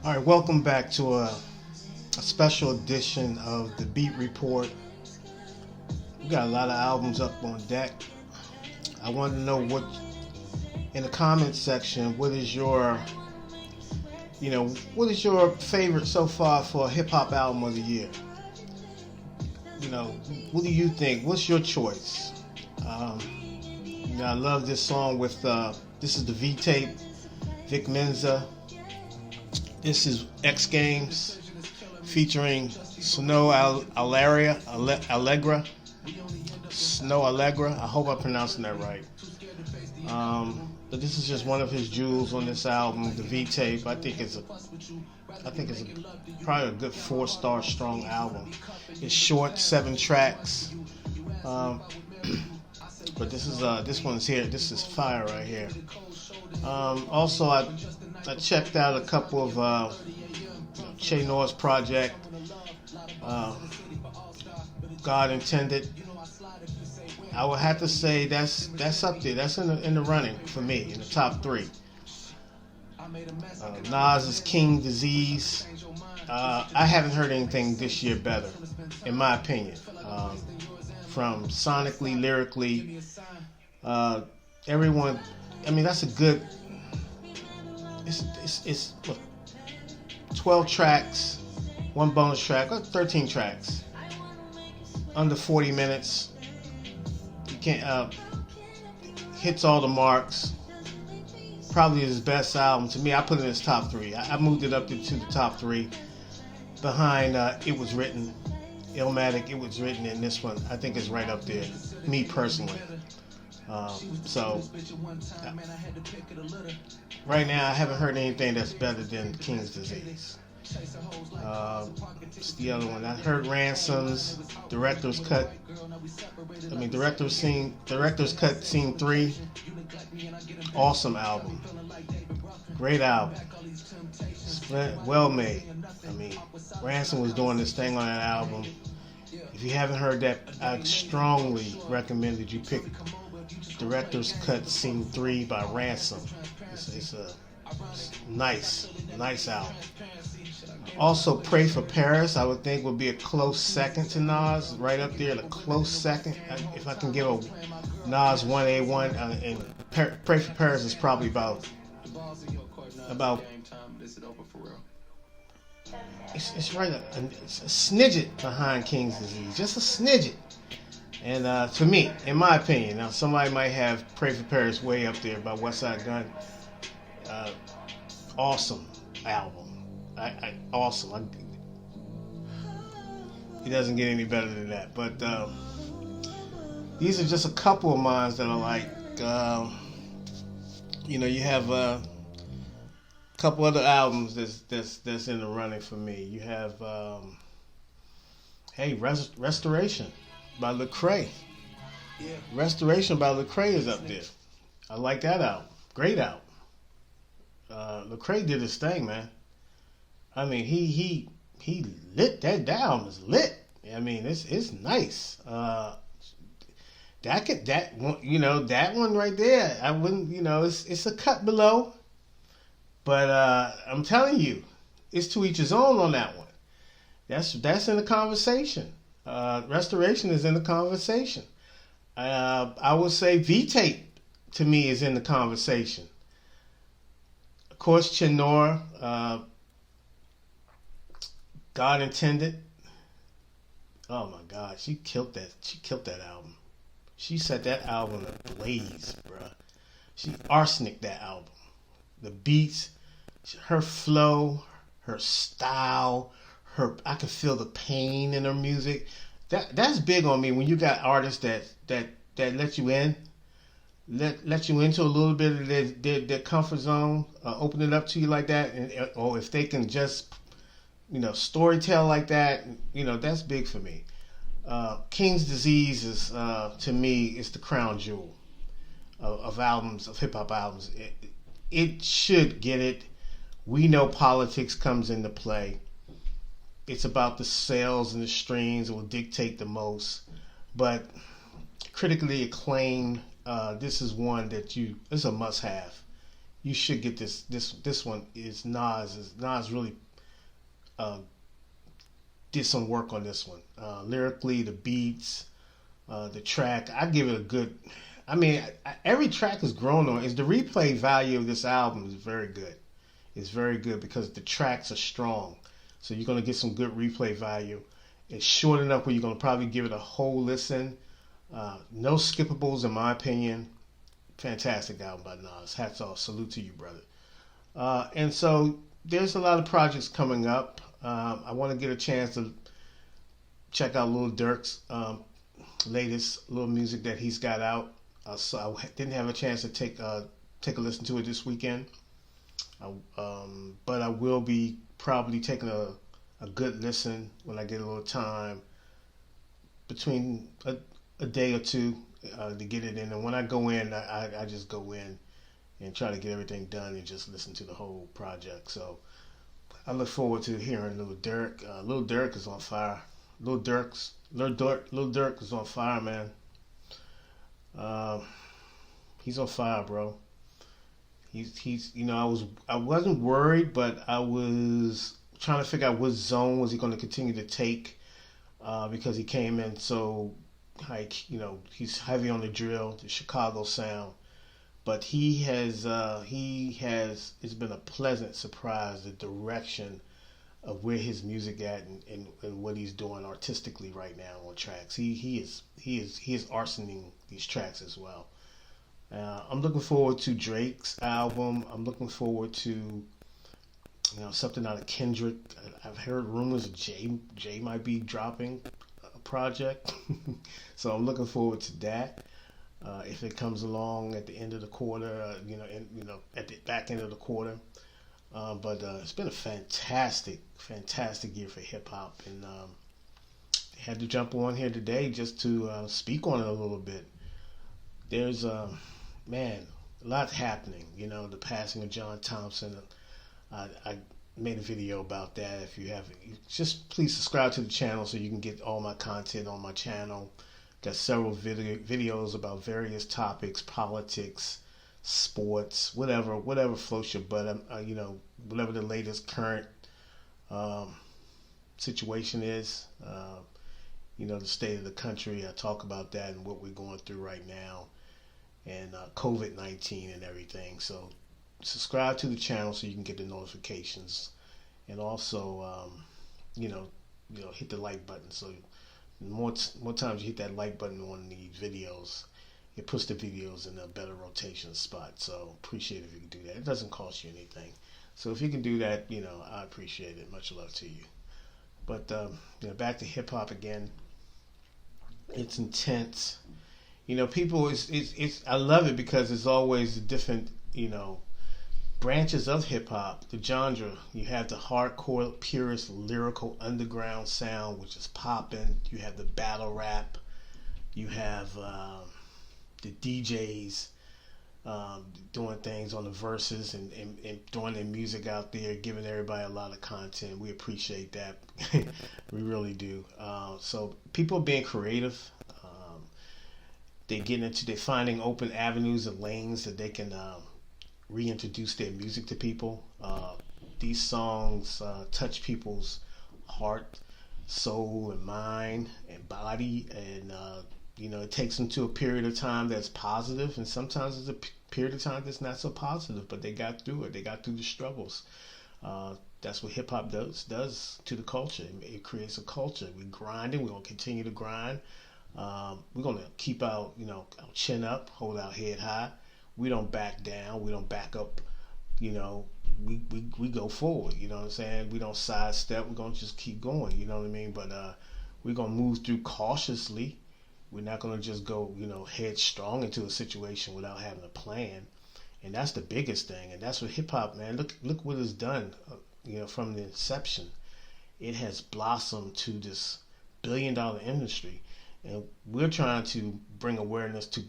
All right, welcome back to a special edition of the Beat Report. We got a lot of albums up on deck. I want to know what, in the comments section, what is your favorite so far for a hip hop album of the year? What do you think? What's your choice? I love this song with, this is the V tape, Vic Mensa. This is X Games featuring Snow Allegra. Snow Allegra. I hope I'm pronouncing that right. But this is just one of his jewels on this album, the V tape. I think it's probably a good 4-star strong album. It's short, 7 tracks. But this one's here. This is fire right here. Also, I checked out a couple of Noir's project. God Intended. I would have to say that's up there. That's in the running for me, in the top 3. Nas' King Disease. I haven't heard anything this year better, in my opinion. From sonically, lyrically, everyone. I mean, that's a good. It's 12 tracks, 1 bonus track, 13 tracks, under 40 minutes. You can't hits all the marks. Probably his best album to me. I put it in his top 3. I moved it up to the top 3, behind It Was Written, Illmatic. It Was Written, and this one I think is right up there. Me personally. Right now I haven't heard anything that's better than King's Disease. It's the other one. I heard Ransom's Director's Cut. Director's Cut Scene 3. Awesome album. Great album. Well made. I mean, Ransom was doing this thing on that album. If you haven't heard that, I strongly recommend that you pick Director's Cut Scene 3 by Ransom. It's a nice album. Also, Pray for Paris, I would think would be a close second to Nas, right up there, a close second. If I can give a Nas 1A1, and Pray for Paris is probably about it's right it's a snidget behind King's Disease, just a snidget. And to me, in my opinion, now somebody might have Pray for Paris way up there by Westside Gunn. Awesome album. Awesome. It doesn't get any better than that. But these are just a couple of mine that I like. You have a couple other albums that's in the running for me. You have Restoration by Lecrae. Yeah. Restoration by Lecrae is up there. I like that album. Great album. Lecrae did his thing, man. I mean, he lit that down. It's lit. I mean, it's nice. That one right there. I wouldn't. It's a cut below, but I'm telling you, it's to each his own on that one. That's in the conversation. Restoration is in the conversation. I would say V-Tape to me is in the conversation. Of course, Noir, God Intended. Oh my God, she killed that. She killed that album. She set that album ablaze, bruh. She arsenic that album. The beats, her flow, her style, I can feel the pain in her music. That's big on me when you got artists that let you in. Let you into a little bit of their comfort zone, open it up to you like that, or if they can just, storytell like that, that's big for me. King's Disease is, to me, is the crown jewel of albums, of hip hop albums. It should get it. We know politics comes into play. It's about the sales and the streams that will dictate the most, but critically acclaimed. This is one that it's a must-have. you should get this one is Nas. Nas really uh, did some work on this one. Lyrically, the beats, the track. I give it a good. I mean, every track is grown on. Is the replay value of this album is very good. It's very good because the tracks are strong. So you're gonna get some good replay value. It's short enough where you're gonna probably give it a whole listen. No skippables in my opinion. Fantastic album by Nas. Hats off. Salute to you, brother. And so there's a lot of projects coming up. I want to get a chance to check out Lil Durk's latest little music that he's got out. So I didn't have a chance to take a listen to it this weekend. But I will be probably taking a good listen when I get a little time between a day or two to get it in. And when I go in, I just go in and try to get everything done and just listen to the whole project. So I look forward to hearing Lil Durk. Lil Durk is on fire. Lil Durk is on fire, man. He's on fire, bro. He's I wasn't worried, but I was trying to figure out what zone was he going to continue to take because he came in so like he's heavy on the drill, the Chicago sound. But it's been a pleasant surprise, the direction of where his music at and what he's doing artistically right now on tracks. He is arsoning these tracks as well. I'm looking forward to Drake's album. I'm looking forward to something out of Kendrick. I've heard rumors of Jay might be dropping a project, so I'm looking forward to that. If it comes along at the end of the quarter, at the back end of the quarter. But it's been a fantastic year for hip hop, and had to jump on here today just to speak on it a little bit. There's a lot happening. The passing of John Thompson. I made a video about that. If you haven't, just please subscribe to the channel so you can get all my content on my channel. Got several videos about various topics, politics, sports, whatever floats your boat. Whatever the latest current situation is. The state of the country. I talk about that and what we're going through right now, and COVID-19 and everything. So subscribe to the channel so you can get the notifications, and also hit the like button. So more times you hit that like button on the videos, it puts the videos in a better rotation spot. So appreciate if you can do that. It doesn't cost you anything. So if you can do that, I appreciate it. Much love to you. But back to hip hop again. It's intense. People, it's I love it because it's always different, branches of hip hop, the genre. You have the hardcore, purest, lyrical underground sound, which is popping. You have the battle rap. You have the DJs doing things on the verses and throwing their music out there, giving everybody a lot of content. We appreciate that. We really do. So people being creative. They're finding open avenues and lanes that they can reintroduce their music to people. These songs touch people's heart, soul, and mind and body, and it takes them to a period of time that's positive, and sometimes it's a period of time that's not so positive, but they got through it. They got through the struggles. That's what hip hop does to the culture. It creates a culture. We're grinding. We're gonna continue to grind. We're gonna keep our chin up, hold our head high. We don't back down. We don't back up. We go forward. You know what I'm saying? We don't sidestep. We're gonna just keep going. You know what I mean? But we're gonna move through cautiously. We're not gonna just go headstrong into a situation without having a plan. And that's the biggest thing. And that's what hip hop, man. Look what it's done. From the inception, it has blossomed to this billion-dollar industry. And we're trying to bring awareness to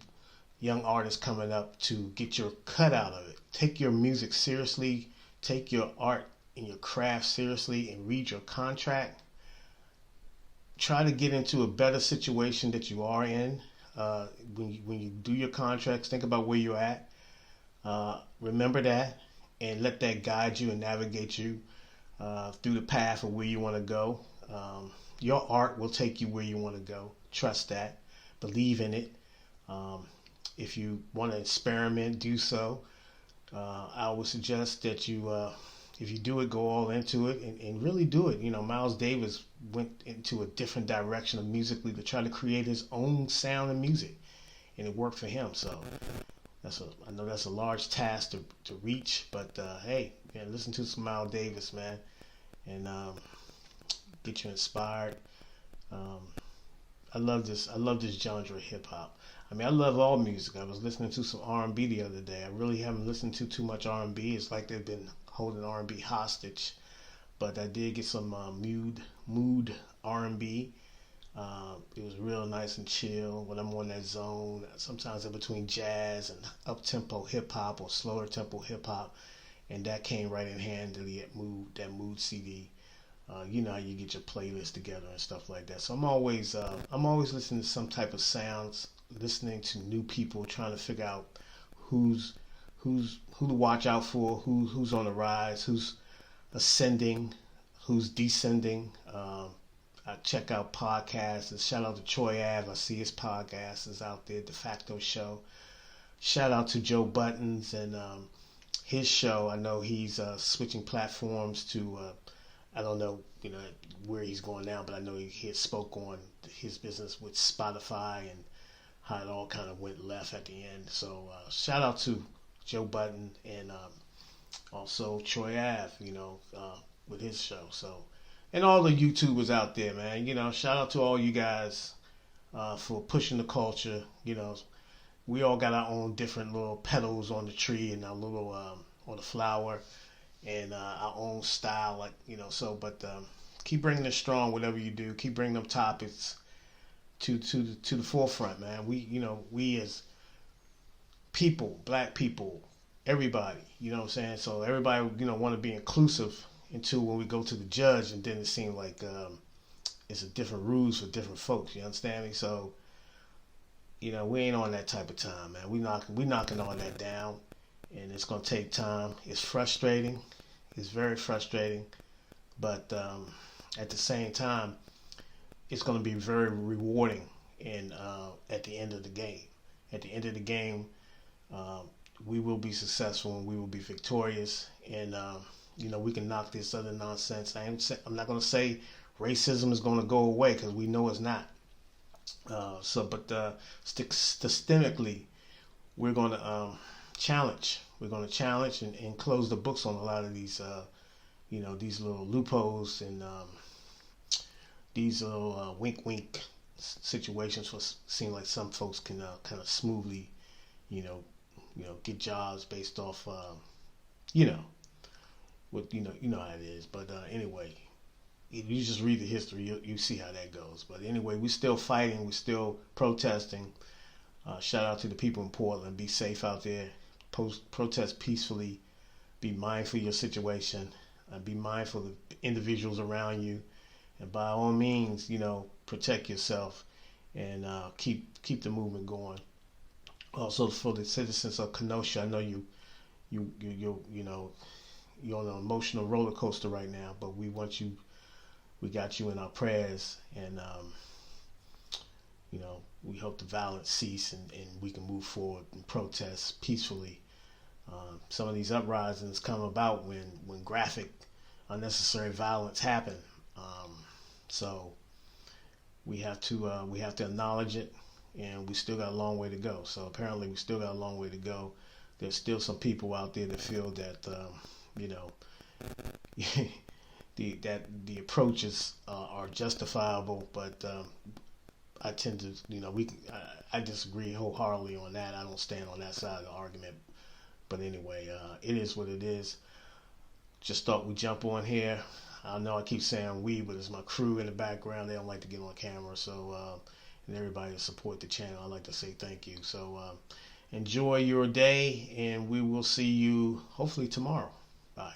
young artists coming up to get your cut out of it. Take your music seriously, take your art and your craft seriously, and read your contract. Try to get into a better situation that you are in. When you do your contracts, think about where you're at. Remember that, and let that guide you and navigate you through the path of where you want to go. Your art will take you where you want to go. Trust that. Believe in it. Um, if you want to experiment, do so. I would suggest that if you do it, go all into it and really do it. You know, Miles Davis went into a different direction of musically to try to create his own sound and music, and it worked for him. So I know that's a large task to reach, but hey, man, listen to some Miles Davis, man, and get you inspired. Um, I love this. I love this genre of hip hop. I mean, I love all music. I was listening to some R&B the other day. I really haven't listened to too much R&B. It's like they've been holding R&B hostage. But I did get some mood R&B. It was real nice and chill when I'm on that zone. Sometimes in between jazz and up tempo hip hop or slower tempo hip hop, and that came right in handy at Mood CD. You know how you get your playlist together and stuff like that. So I'm always listening to some type of sounds, listening to new people, trying to figure out who's who to watch out for, who's on the rise, who's ascending, who's descending. I check out podcasts. And shout out to Troy Ave. I see his podcast is out there, De Facto Show. Shout out to Joe Buttons and his show. I know he's switching platforms to. I don't know, where he's going now, but I know he had spoke on his business with Spotify and how it all kind of went left at the end. So shout out to Joe Button and also Troy Ave, with his show. So, and all the YouTubers out there, man. Shout out to all you guys for pushing the culture. We all got our own different little petals on the tree and our little on the flower. And our own style, but keep bringing it strong, whatever you do. Keep bringing them topics to the forefront, man. We as people, black people, everybody, you know what I'm saying? So everybody, want to be inclusive until when we go to the judge, and then it seems like it's a different rules for different folks. You understand me? So, we ain't on that type of time, man. We knocking all that down. And it's going to take time. It's frustrating. It's very frustrating. But at the same time, it's going to be very rewarding and at the end of the game. At the end of the game, we will be successful and we will be victorious. And, we can knock this other nonsense. I'm not going to say racism is going to go away because we know it's not. But systemically, we're going to challenge. We're going to challenge and close the books on a lot of these, these little loopholes and these little wink situations. For seem like some folks can kind of smoothly, get jobs based off, what how it is. But anyway, you just read the history, you see how that goes. But anyway, we're still fighting. We're still protesting. Shout out to the people in Portland. Be safe out there. Protest peacefully. Be mindful of your situation. Be mindful of the individuals around you. And by all means, protect yourself and keep the movement going. Also, for the citizens of Kenosha, I know you're on an emotional roller coaster right now, but we got you in our prayers, and we hope the violence cease and we can move forward and protest peacefully. Some of these uprisings come about when graphic, unnecessary violence happen. So we have to acknowledge it, and we still got a long way to go. So apparently we still got a long way to go. There's still some people out there that feel that the approaches are justifiable, but I tend to, I disagree wholeheartedly on that. I don't stand on that side of the argument. But anyway, it is what it is. Just thought we'd jump on here. I know I keep saying we, but it's my crew in the background. They don't like to get on camera. So, and everybody that support the channel, I'd like to say thank you. So, enjoy your day, and we will see you hopefully tomorrow. Bye.